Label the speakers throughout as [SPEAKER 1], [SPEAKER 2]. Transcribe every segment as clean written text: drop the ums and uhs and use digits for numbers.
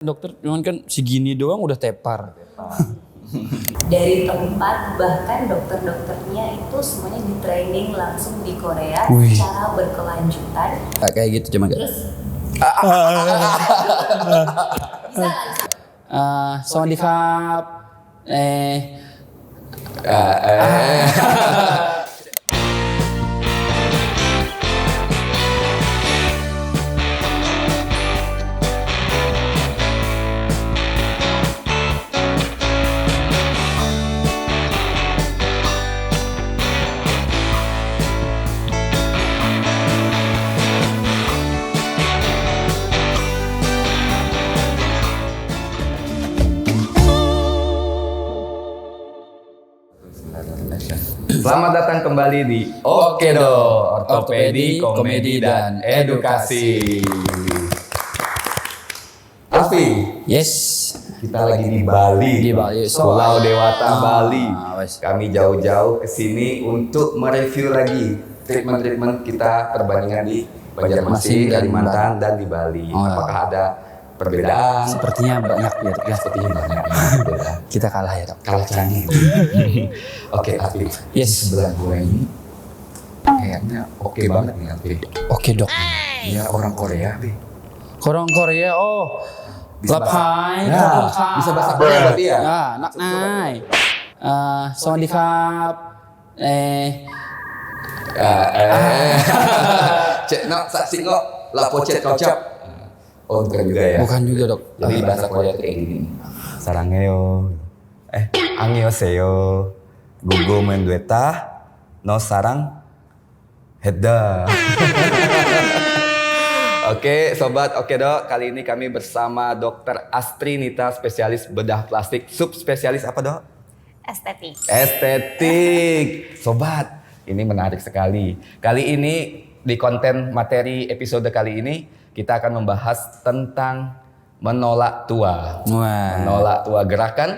[SPEAKER 1] Dokter cuman kan segini doang udah tepar.
[SPEAKER 2] Dari tempat bahkan dokter-dokternya itu semuanya di training langsung di Korea secara berkelanjutan.
[SPEAKER 1] Kayak gitu cuma gak.
[SPEAKER 2] Terus
[SPEAKER 1] Sawadikap.
[SPEAKER 3] Selamat datang kembali di Okedo, Ortopedi, Komedi, dan Edukasi. Alfi,
[SPEAKER 1] Yes.
[SPEAKER 3] kita lagi di Bali,
[SPEAKER 1] Di Bali.
[SPEAKER 3] Pulau Dewata, Bali.
[SPEAKER 1] Wes.
[SPEAKER 3] Kami jauh-jauh ke sini untuk mereview lagi treatment-treatment kita perbandingan di Banjarmasin, Kalimantan, dan di Bali.
[SPEAKER 1] Oh, ya.
[SPEAKER 3] Apakah ada perbedaan?
[SPEAKER 1] Sepertinya banyak ya.
[SPEAKER 3] Sepertinya banyak.
[SPEAKER 1] Kita kalah ya, Dok.
[SPEAKER 3] Kalah canggih. Oke, Alfi.
[SPEAKER 1] Yes.
[SPEAKER 3] Sebelah gue ini kayaknya oke banget nih, Alfi.
[SPEAKER 1] Oke, Dok.
[SPEAKER 3] Dia orang Korea, Alfi.
[SPEAKER 1] Orang Korea
[SPEAKER 3] Bisa
[SPEAKER 1] Lapai,
[SPEAKER 3] Ya, bisa bahasa Korea berarti ya?
[SPEAKER 1] Ya, nak nai. Sawadikap.
[SPEAKER 3] Cek no, saksi no, lapo cek kocap. Oh, bukan juga ya?
[SPEAKER 1] Bukan juga, Dok.
[SPEAKER 3] Jadi bahasa Korea kayak gini. Sarangeo. Annyeonghaseyo. Gugu mendueta. No sarang. Hedda. Oke, sobat Okedo, kali ini kami bersama Dr. Astri Nita, spesialis bedah plastik, subspesialis apa, Dok?
[SPEAKER 2] estetik.
[SPEAKER 3] Estetik. Sobat, ini menarik sekali. Kali ini di konten materi episode kali ini kita akan membahas tentang menolak tua.
[SPEAKER 1] Wah.
[SPEAKER 3] Menolak tua, gerakan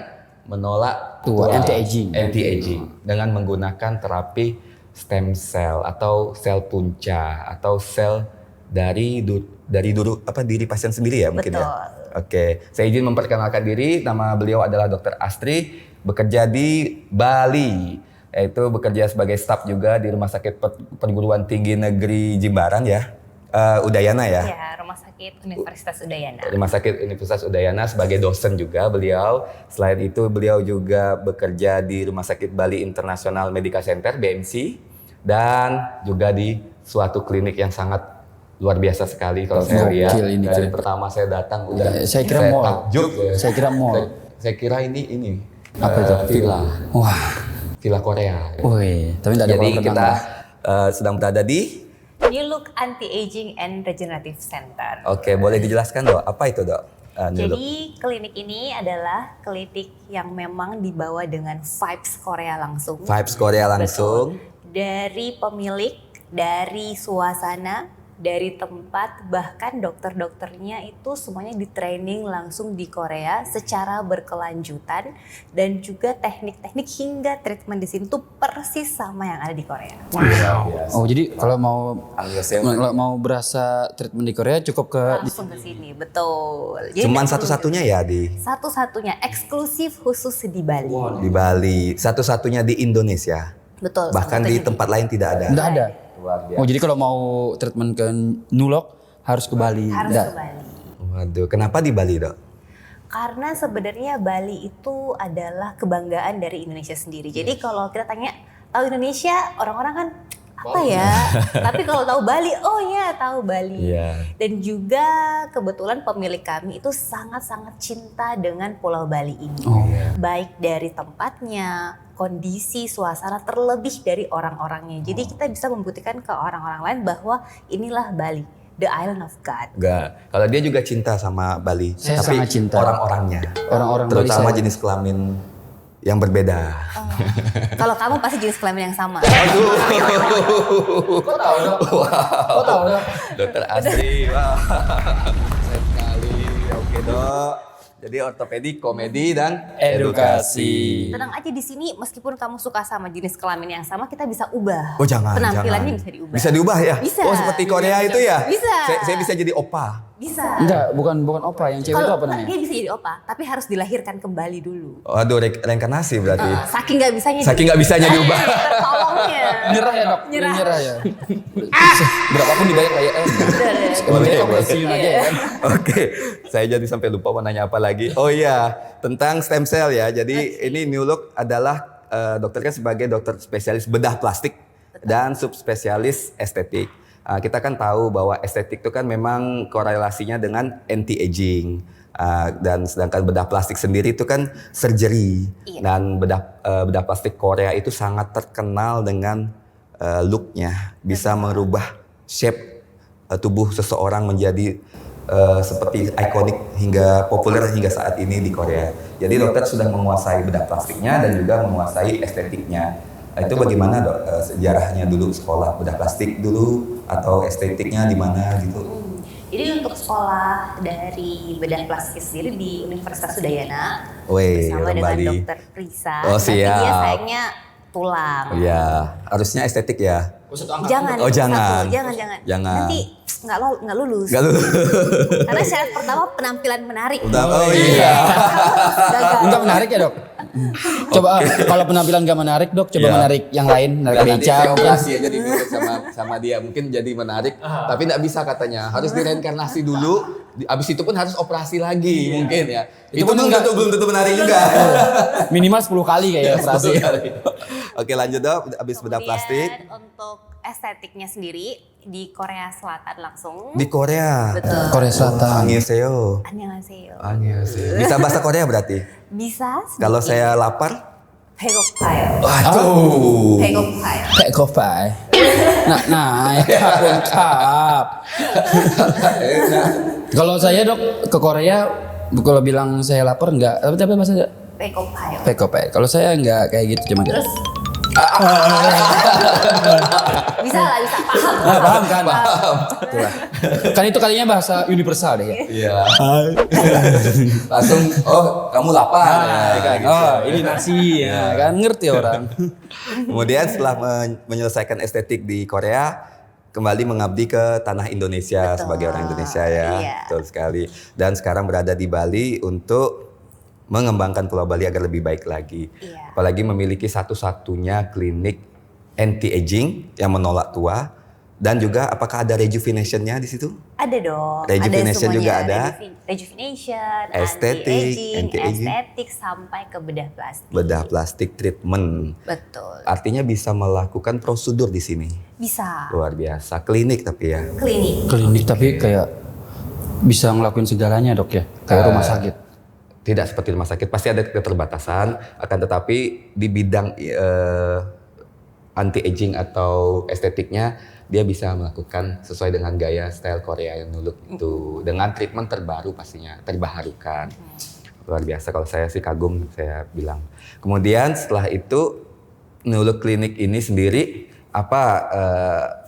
[SPEAKER 3] menolak
[SPEAKER 1] Tua, anti-aging.
[SPEAKER 3] Anti-aging dengan menggunakan terapi stem cell atau sel punca atau sel dari diri pasien sendiri ya mungkin ya. Oke, saya izin memperkenalkan diri. Nama beliau adalah Dr. Astri, bekerja di Bali. Yaitu bekerja sebagai staf juga di Rumah Sakit Perguruan Tinggi Negeri Jimbaran ya. Udayana ya.
[SPEAKER 2] Ya, Rumah Sakit Universitas Udayana.
[SPEAKER 3] Rumah Sakit Universitas Udayana sebagai dosen juga beliau. Selain itu beliau juga bekerja di Rumah Sakit Bali International Medical Center BMC dan juga di suatu klinik yang sangat luar biasa sekali kalau saya lihat.
[SPEAKER 1] Ini,
[SPEAKER 3] Dari pertama saya datang udah
[SPEAKER 1] Saya kira mall.
[SPEAKER 3] takjub.
[SPEAKER 1] Saya kira mall.
[SPEAKER 3] Saya kira ini
[SPEAKER 1] Apa itu?
[SPEAKER 3] villa
[SPEAKER 1] Wah.
[SPEAKER 3] Korea.
[SPEAKER 1] Wih, tapi enggak ada
[SPEAKER 3] Jadi
[SPEAKER 1] kolam
[SPEAKER 3] kita
[SPEAKER 1] renang.
[SPEAKER 3] sedang berada di.
[SPEAKER 2] New Look Anti-Aging and Regenerative Center.
[SPEAKER 3] Oke, boleh dijelaskan, Dok? Apa itu, Dok? New Look.
[SPEAKER 2] Jadi klinik ini adalah klinik yang memang dibawa dengan vibes Korea langsung.
[SPEAKER 3] Vibes Korea langsung.
[SPEAKER 2] Betul. Dari pemilik, dari suasana, dari tempat, bahkan dokter-dokternya itu semuanya di training langsung di Korea secara berkelanjutan, dan juga teknik-teknik hingga treatment di sini tuh persis sama yang ada di Korea.
[SPEAKER 1] Oh, jadi kalau mau berasa treatment di Korea cukup ke
[SPEAKER 2] Langsung ke sini, betul. Jadi
[SPEAKER 3] Cuman
[SPEAKER 2] nggak perlu
[SPEAKER 3] satu-satunya ya di
[SPEAKER 2] satu-satunya eksklusif khusus di Bali.
[SPEAKER 3] Bali, satu-satunya di Indonesia.
[SPEAKER 2] Betul.
[SPEAKER 3] Bahkan di
[SPEAKER 2] satu-satunya
[SPEAKER 3] tempat lain tidak ada.
[SPEAKER 1] enggak ada.
[SPEAKER 3] Luar biasa.
[SPEAKER 1] Oh, jadi kalau mau treatment ke Nulok harus ke Bali.
[SPEAKER 2] harus
[SPEAKER 1] Enggak.
[SPEAKER 2] ke Bali.
[SPEAKER 3] Waduh, kenapa di Bali, Dok?
[SPEAKER 2] Karena sebenarnya Bali itu adalah kebanggaan dari Indonesia sendiri. Jadi kalau kita tanya tahu Indonesia, orang-orang kan apa ya? Tapi kalau tahu Bali, oh ya tahu Bali.
[SPEAKER 3] Iya.
[SPEAKER 2] Dan juga kebetulan pemilik kami itu sangat-sangat cinta dengan Pulau Bali ini.
[SPEAKER 1] Oh.
[SPEAKER 2] Baik dari tempatnya, kondisi, suasana, terlebih dari orang-orangnya. Jadi kita bisa membuktikan ke orang-orang lain bahwa inilah Bali, the island of God.
[SPEAKER 3] Enggak. Kalau dia juga cinta sama Bali.
[SPEAKER 1] Saya
[SPEAKER 3] tapi
[SPEAKER 1] sangat cinta.
[SPEAKER 3] orang-orangnya.
[SPEAKER 1] Orang-orang Bali
[SPEAKER 3] Terutama
[SPEAKER 1] saya-
[SPEAKER 3] jenis kelamin yang berbeda.
[SPEAKER 2] Kalau kamu pasti jenis kelamin yang sama.
[SPEAKER 1] Kok tahu, Dok? Kok tahu, Dok?
[SPEAKER 3] Dokter Astri, wah. Keren sekali. Oke, Dok. Jadi ortopedi, komedi, dan
[SPEAKER 1] Edukasi.
[SPEAKER 2] Tenang aja di sini, meskipun kamu suka sama jenis kelamin yang sama, kita bisa ubah.
[SPEAKER 3] Oh jangan,
[SPEAKER 2] Penampilannya
[SPEAKER 3] jangan.
[SPEAKER 2] bisa diubah.
[SPEAKER 3] Bisa diubah ya?
[SPEAKER 2] Bisa.
[SPEAKER 3] Oh seperti Korea itu ya?
[SPEAKER 2] Bisa.
[SPEAKER 3] Saya bisa jadi opa.
[SPEAKER 2] Bisa.
[SPEAKER 1] Enggak, bukan opa. Yang cewek itu apa namanya?
[SPEAKER 2] Dia bisa jadi opa, tapi harus dilahirkan kembali dulu.
[SPEAKER 3] Waduh, reinkarnasi berarti.
[SPEAKER 2] Saking nggak bisanya.
[SPEAKER 3] Saking nggak bisanya diubah.
[SPEAKER 2] Tertolongnya.
[SPEAKER 1] Nyerah ya dok?
[SPEAKER 2] Nyerah.
[SPEAKER 1] Ya? Berapapun dibayar kayak
[SPEAKER 3] Boleh,
[SPEAKER 1] kamu
[SPEAKER 3] boleh.
[SPEAKER 1] kasihin aja ya kan?
[SPEAKER 3] Oke, saya jadi sampai lupa mau nanya apa lagi. Oh iya, tentang stem cell ya. Jadi ini neurolog adalah dokternya sebagai dokter spesialis bedah plastik dan subspesialis estetik. Kita kan tahu bahwa estetik itu kan memang korelasinya dengan anti-aging. Dan sedangkan bedah plastik sendiri itu kan surgery.
[SPEAKER 2] Iya.
[SPEAKER 3] Dan bedah plastik Korea itu sangat terkenal dengan looknya. Bisa merubah shape tubuh seseorang menjadi seperti ikonik hingga populer hingga saat ini di Korea. Jadi dokter sudah menguasai bedah plastiknya dan juga menguasai estetiknya. Itu bagaimana dok sejarahnya dulu sekolah bedah plastik dulu atau estetiknya di mana gitu?
[SPEAKER 2] Jadi untuk sekolah dari bedah plastik sendiri di Universitas Udayana bersama dengan
[SPEAKER 3] kembali.
[SPEAKER 2] Dokter Prisa.
[SPEAKER 3] Oh,
[SPEAKER 2] Tapi dia
[SPEAKER 3] siap.
[SPEAKER 2] sayangnya tulang.
[SPEAKER 3] Iya, harusnya estetik ya.
[SPEAKER 2] Jangan.
[SPEAKER 3] Oh, jangan.
[SPEAKER 2] Jangan.
[SPEAKER 3] Jangan.
[SPEAKER 2] Nanti nggak lulus.
[SPEAKER 3] Gak lu.
[SPEAKER 2] Karena syarat pertama penampilan menarik.
[SPEAKER 3] Oh iya.
[SPEAKER 2] Gagal.
[SPEAKER 1] Enggak menarik ya dok? Coba kalau penampilan gak menarik dok, coba
[SPEAKER 3] Iya.
[SPEAKER 1] menarik yang lain, menarik beca.
[SPEAKER 3] operasi aja dinurut sama dia, mungkin jadi menarik, tapi nggak bisa katanya, harus direinkarnasi dulu, abis itu pun harus operasi lagi mungkin ya. Itu
[SPEAKER 1] pun
[SPEAKER 3] belum
[SPEAKER 1] enggak-
[SPEAKER 3] tentu menarik juga.
[SPEAKER 1] Minimal 10 kali kayaknya operasi.
[SPEAKER 3] Oke lanjut dok, abis bedah
[SPEAKER 2] Kemudian
[SPEAKER 3] plastik
[SPEAKER 2] untuk estetiknya sendiri di Korea Selatan langsung.
[SPEAKER 3] di Korea.
[SPEAKER 2] Betul.
[SPEAKER 1] Korea Selatan.
[SPEAKER 3] Annyeonghaseyo.
[SPEAKER 2] Annyeonghaseyo.
[SPEAKER 3] Annyeonghaseyo. Bisa bahasa Korea berarti?
[SPEAKER 2] Bisa.
[SPEAKER 3] Kalau saya lapar?
[SPEAKER 2] 배고파요.
[SPEAKER 3] Waduh.
[SPEAKER 2] 배고파요.
[SPEAKER 1] Kayak kopai. Nah, ya pun kap. Kalau saya dok ke Korea, kalau bilang saya lapar enggak, tapi bahasa
[SPEAKER 2] 배고파요.
[SPEAKER 1] pekopai. Kalau saya enggak kayak gitu cuma gitu.
[SPEAKER 2] Terus bisa lah, bisa paham.
[SPEAKER 1] Paham kan? Paham. Kan itu kalinya bahasa universal deh ya.
[SPEAKER 3] Iya. Langsung, oh kamu lapar ya, kayak gitu.
[SPEAKER 1] Oh, ini nasi ya kan ngerti orang.
[SPEAKER 3] Kemudian setelah menyelesaikan estetik di Korea, kembali mengabdi ke tanah Indonesia
[SPEAKER 2] Betul.
[SPEAKER 3] sebagai orang Indonesia ya.
[SPEAKER 2] Iya.
[SPEAKER 3] Betul sekali. Dan sekarang berada di Bali untuk mengembangkan Pulau Bali agar lebih baik lagi.
[SPEAKER 2] Iya.
[SPEAKER 3] Apalagi memiliki satu-satunya klinik anti-aging yang menolak tua. Dan juga apakah ada rejuvenation-nya di situ?
[SPEAKER 2] Ada dong.
[SPEAKER 3] Rejuvenation
[SPEAKER 2] ada
[SPEAKER 3] juga
[SPEAKER 2] semuanya.
[SPEAKER 3] ada.
[SPEAKER 2] Rejuvenation,
[SPEAKER 3] Estetik, anti-aging.
[SPEAKER 2] estetik sampai ke bedah plastik.
[SPEAKER 3] Bedah plastik treatment.
[SPEAKER 2] Betul.
[SPEAKER 3] Artinya bisa melakukan prosedur di sini.
[SPEAKER 2] Bisa.
[SPEAKER 3] Luar biasa. Klinik tapi ya.
[SPEAKER 2] Klinik.
[SPEAKER 1] Klinik tapi kayak bisa ngelakuin segalanya dok ya, kayak rumah sakit.
[SPEAKER 3] Tidak seperti rumah sakit, pasti ada keterbatasan. Akan tetapi di bidang anti-aging atau estetiknya, dia bisa melakukan sesuai dengan gaya style Korea yang look itu. Dengan treatment terbaru pastinya, terbaharukan. Luar biasa, kalau saya sih kagum, saya bilang. Kemudian setelah itu, Nuluk Klinik ini sendiri, apa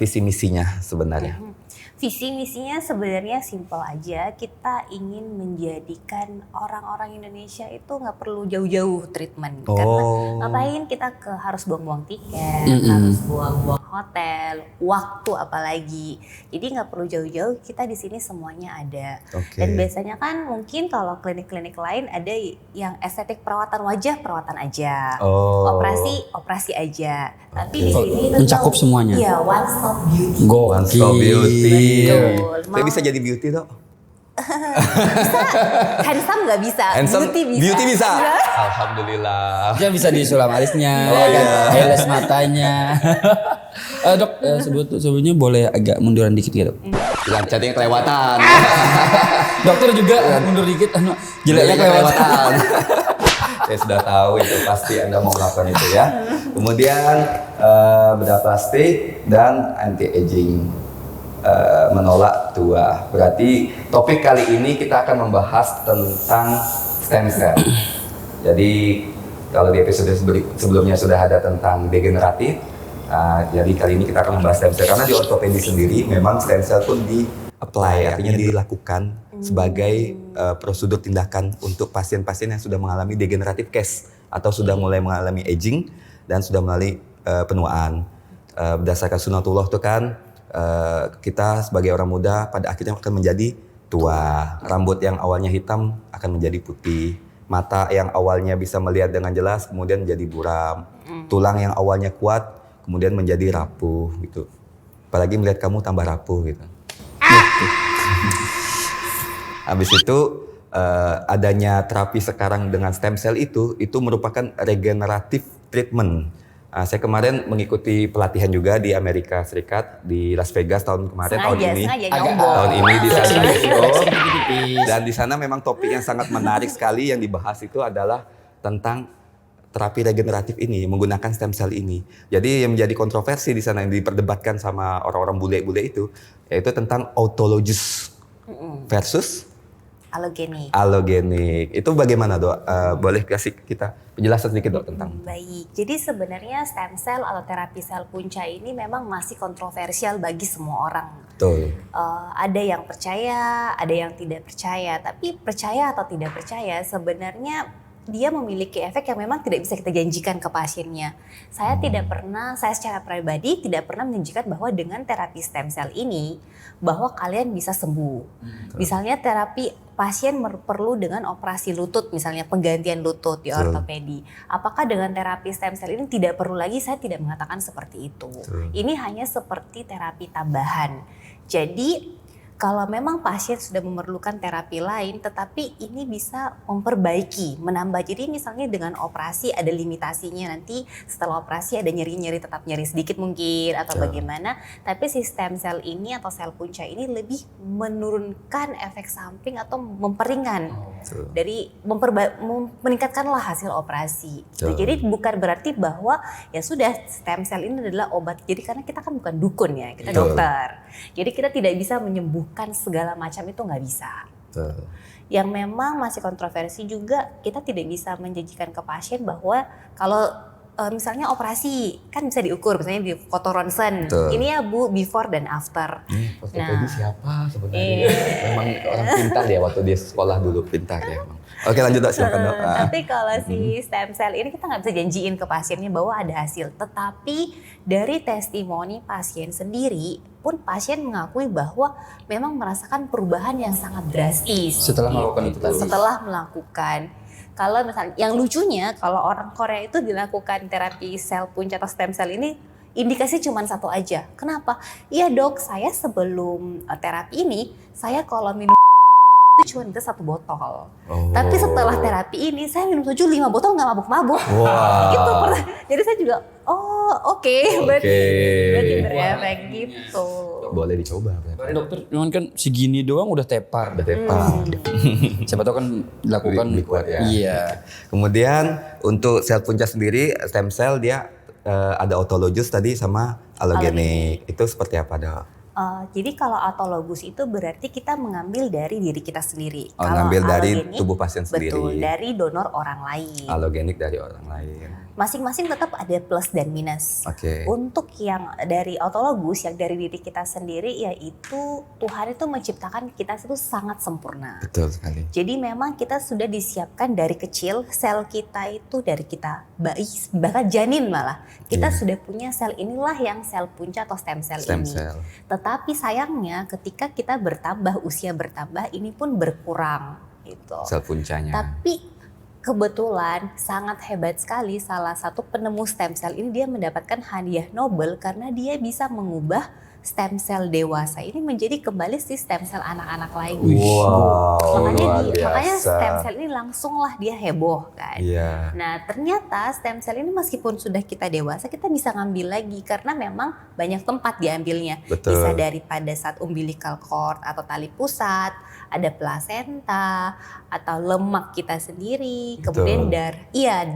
[SPEAKER 3] visi misinya sebenarnya?
[SPEAKER 2] Visi misinya sebenarnya simpel aja. Kita ingin menjadikan orang-orang Indonesia itu nggak perlu jauh-jauh treatment. Karena ngapain kita harus buang-buang tiket, harus buang-buang hotel, waktu apalagi. Jadi nggak perlu jauh-jauh. Kita di sini semuanya ada.
[SPEAKER 3] Oke.
[SPEAKER 2] Dan biasanya kan mungkin kalau klinik-klinik lain ada yang estetik perawatan wajah, perawatan aja.
[SPEAKER 3] Oh.
[SPEAKER 2] Operasi aja. Tapi
[SPEAKER 3] Oke.
[SPEAKER 2] di sini itu
[SPEAKER 1] Mencakup semuanya.
[SPEAKER 2] Iya, one stop beauty.
[SPEAKER 3] One Stop Beauty.
[SPEAKER 2] Betul.
[SPEAKER 3] Saya bisa jadi beauty dok?
[SPEAKER 2] Handsome nggak bisa,
[SPEAKER 3] Handsome,
[SPEAKER 2] beauty bisa.
[SPEAKER 3] Alhamdulillah.
[SPEAKER 1] Dia bisa di sulam alisnya,
[SPEAKER 3] Oh,
[SPEAKER 1] kan?
[SPEAKER 3] iya.
[SPEAKER 1] Highlight matanya. Dok, sebelumnya boleh agak munduran dikit ya dok?
[SPEAKER 3] Jangan chattingnya kelewatan.
[SPEAKER 1] Dokter juga mundur dikit, jeleknya kelewatan.
[SPEAKER 3] Saya sudah tahu itu pasti Anda mau melakukan itu ya. Kemudian bedah plastik dan anti-aging. Menolak tua. Berarti topik kali ini kita akan membahas tentang stem cell. Jadi kalau di episode sebelumnya sudah ada tentang degeneratif, jadi kali ini kita akan membahas stem cell karena di ortopedi sendiri memang stem cell pun di-apply, artinya dilakukan sebagai prosedur tindakan untuk pasien-pasien yang sudah mengalami degeneratif case atau sudah mulai mengalami aging dan sudah melalui penuaan. Berdasarkan sunatullah itu kan kita sebagai orang muda pada akhirnya akan menjadi tua. Rambut yang awalnya hitam akan menjadi putih. Mata yang awalnya bisa melihat dengan jelas kemudian menjadi buram. Tulang yang awalnya kuat kemudian menjadi rapuh gitu. Apalagi melihat kamu tambah rapuh gitu. Habis itu adanya terapi sekarang dengan stem cell itu merupakan regeneratif treatment. Saya kemarin mengikuti pelatihan juga di Amerika Serikat di Las Vegas tahun kemarin tahun ini. Tahun ini di San Francisco. Dan di sana memang topik yang sangat menarik sekali yang dibahas itu adalah tentang terapi regeneratif ini menggunakan stem cell ini. Jadi yang menjadi kontroversi di sana yang diperdebatkan sama orang-orang bule-bule itu yaitu tentang autologous versus Allogenik. Itu bagaimana Dok? Boleh kasih kita penjelasan sedikit Dok tentang?
[SPEAKER 2] Baik, jadi sebenarnya stem cell atau terapi sel punca ini memang masih kontroversial bagi semua orang.
[SPEAKER 3] Betul.
[SPEAKER 2] Ada yang percaya, ada yang tidak percaya. Tapi percaya atau tidak percaya sebenarnya dia memiliki efek yang memang tidak bisa kita janjikan ke pasiennya. Saya secara pribadi tidak pernah menjanjikan bahwa dengan terapi stem cell ini bahwa kalian bisa sembuh. Misalnya terapi pasien perlu dengan operasi lutut, misalnya penggantian lutut di ortopedi. Apakah dengan terapi stem cell ini tidak perlu lagi? Saya tidak mengatakan seperti itu. Ini hanya seperti terapi tambahan. Jadi kalau memang pasien sudah memerlukan terapi lain, tetapi ini bisa memperbaiki, menambah. Jadi misalnya dengan operasi ada limitasinya, nanti setelah operasi ada nyeri-nyeri, tetap nyeri sedikit mungkin atau bagaimana. Tapi si stem cell ini atau sel punca ini lebih menurunkan efek samping atau memperingan dari meningkatkanlah hasil operasi. Nah, jadi bukan berarti bahwa ya sudah stem cell ini adalah obat. Jadi karena kita kan bukan dukun ya, kita dokter. Jadi kita tidak bisa menyembuhkan segala macam, itu nggak bisa. Yang memang masih kontroversi juga, kita tidak bisa menjanjikan ke pasien bahwa kalau misalnya operasi kan bisa diukur, misalnya di foto ronsen. Ini ya Bu, before dan after.
[SPEAKER 3] Ortopedi siapa sebenarnya? Memang orang pintar ya waktu dia sekolah dulu, pintar ya. Oke lanjut Dok, silakan Dok.
[SPEAKER 2] Tapi kalau si stem cell ini kita nggak bisa janjiin ke pasiennya bahwa ada hasil. Tetapi dari testimoni pasien sendiri pun pasien mengakui bahwa memang merasakan perubahan yang sangat drastis.
[SPEAKER 1] Setelah melakukan itu tadi.
[SPEAKER 2] Setelah melakukan. Kalau misalnya, yang lucunya kalau orang Korea itu dilakukan terapi sel punca atau stem cell ini, indikasi cuma satu aja. Kenapa? Iya Dok, saya sebelum terapi ini, saya kalau minum itu cuma bisa 1 botol. Tapi setelah terapi ini, saya minum soju 5 botol nggak mabuk-mabuk. Gitu. Jadi saya juga, berarti berefek gitu.
[SPEAKER 3] Boleh dicoba.
[SPEAKER 1] Dokter, cuman kan segini doang udah tepar. Siapa tahu kan dilakukan. Iya.
[SPEAKER 3] Kemudian untuk sel punca sendiri, stem cell dia ada autologous tadi sama allogenik. Itu seperti apa Dok?
[SPEAKER 2] Jadi kalau autologous itu berarti kita mengambil dari diri kita sendiri.
[SPEAKER 3] Ngambil dari tubuh pasien sendiri.
[SPEAKER 2] Betul, dari donor orang lain.
[SPEAKER 3] Allogenik dari orang lain.
[SPEAKER 2] Masing-masing tetap ada plus dan minus. Untuk yang dari autologous, yang dari diri kita sendiri, yaitu Tuhan itu menciptakan kita itu sangat sempurna.
[SPEAKER 3] Betul sekali.
[SPEAKER 2] Jadi memang kita sudah disiapkan dari kecil, sel kita itu dari kita bayi, bahkan janin malah. Kita sudah punya sel inilah yang sel punca atau stem cell ini. Tetapi sayangnya ketika kita bertambah, usia bertambah, ini pun berkurang. Gitu.
[SPEAKER 3] Sel puncanya.
[SPEAKER 2] Tapi kebetulan sangat hebat sekali salah satu penemu stem cell ini, dia mendapatkan hadiah Nobel karena dia bisa mengubah stem cell dewasa ini menjadi kembali si stem cell anak-anak lagi. Makanya stem cell ini langsunglah dia heboh kan. Nah ternyata stem cell ini meskipun sudah kita dewasa, kita bisa ngambil lagi karena memang banyak tempat diambilnya. Bisa daripada saat umbilical cord atau tali pusat, ada plasenta atau lemak kita sendiri, kemudian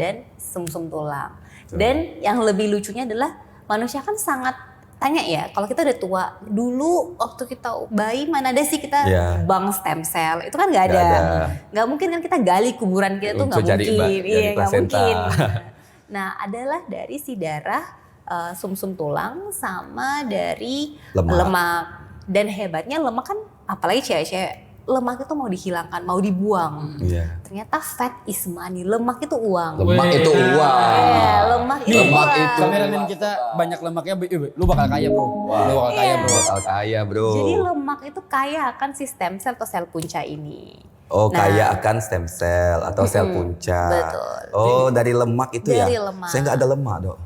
[SPEAKER 2] dan sumsum tulang. Dan yang lebih lucunya adalah manusia kan sangat tanya ya, kalau kita udah tua, dulu waktu kita bayi mana ada sih kita bank stem cell, itu kan nggak ada. Nggak mungkin kan kita gali kuburan kita tuh nggak mungkin. Nggak mungkin. Nah adalah dari si darah, sumsum tulang sama dari lemak. Dan hebatnya lemak kan apalagi cewek-cewek lemak itu mau dihilangkan, mau dibuang.
[SPEAKER 3] Iya.
[SPEAKER 2] Ternyata fat is money, lemak itu uang.
[SPEAKER 3] Lemak itu uang.
[SPEAKER 2] Iya, lemak itu
[SPEAKER 3] Lemak
[SPEAKER 2] uang.
[SPEAKER 3] itu.
[SPEAKER 1] Kameramen kita banyak lemaknya, lu bakal kaya bro. Lu bakal kaya bro.
[SPEAKER 3] Bakal kaya bro.
[SPEAKER 2] Jadi lemak itu kaya akan si stem cell atau sel punca ini.
[SPEAKER 3] Oh,
[SPEAKER 2] Nah,
[SPEAKER 3] kaya akan stem cell atau sel punca.
[SPEAKER 2] betul.
[SPEAKER 3] Oh, dari lemak itu
[SPEAKER 2] Dari
[SPEAKER 3] ya?
[SPEAKER 2] lemak.
[SPEAKER 3] Saya nggak ada lemak, Dok.